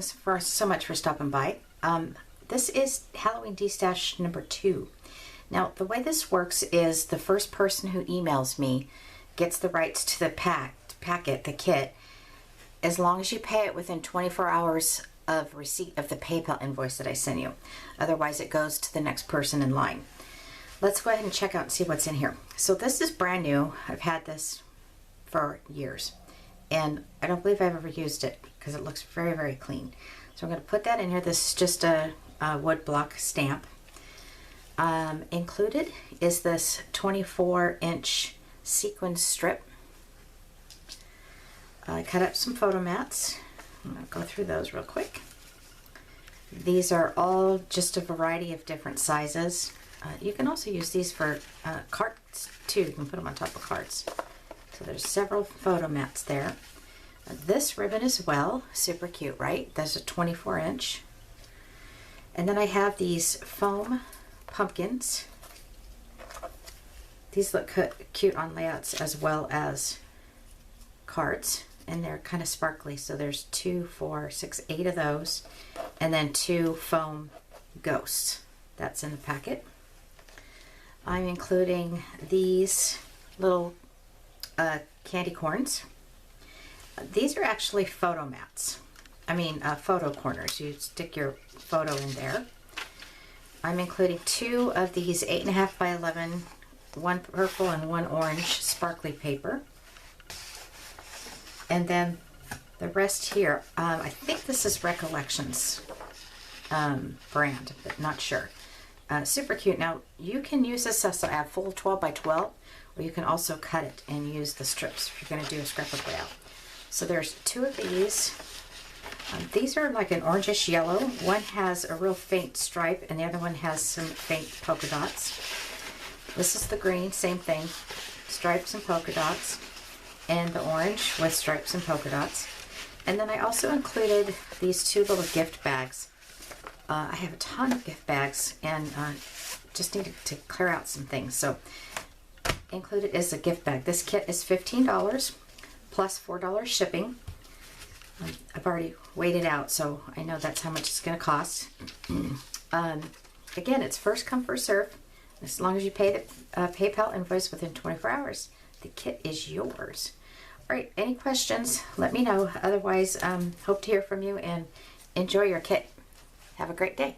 Thanks for so much for stopping by. This is Halloween Destash number 2. Now, the way this works is the first person who emails me gets the rights to the packet, the kit, as long as you pay it within 24 hours of receipt of the PayPal invoice that I send you. Otherwise, it goes to the next person in line. Let's go ahead and check out and see what's in here. So this is brand new. I've had this for years, and I don't believe I've ever used it because it looks very, very clean. So I'm going to put that in here. This is just a wood block stamp. Included is this 24-inch sequin strip. I cut up some photo mats. I'm going to go through those real quick. These are all just a variety of different sizes. You can also use these for cards too. You can put them on top of cards. So there's several photo mats there. This ribbon as well, super cute, right? That's a 24-inch. And then I have these foam pumpkins. These look cute on layouts as well as cards, and they're kind of sparkly. So there's 2, 4, 6, 8 of those, and then 2 foam ghosts. That's in the packet. I'm including these little candy corns. These are actually photo mats. Photo corners. You stick your photo in there. I'm including 2 of these 8.5 by 11, one purple and one orange sparkly paper. And then the rest here, I think this is Recollections brand, but not sure. Super cute. Now, you can use this as a full 12 by 12, or you can also cut it and use the strips if you're going to do a scrapbook layout. So there's 2 of these. These are like an orangish yellow. One has a real faint stripe, and the other one has some faint polka dots. This is the green, same thing, stripes and polka dots, and the orange with stripes and polka dots. And then I also included these 2 little gift bags. I have a ton of gift bags, and just needed to clear out some things. So included is a gift bag. This kit is $15 plus $4 shipping. I've already weighed it out, so I know that's how much it's going to cost. Again, it's first come, first serve. As long as you pay the PayPal invoice within 24 hours, the kit is yours. All right, any questions, let me know. Otherwise, hope to hear from you, and enjoy your kit. Have a great day.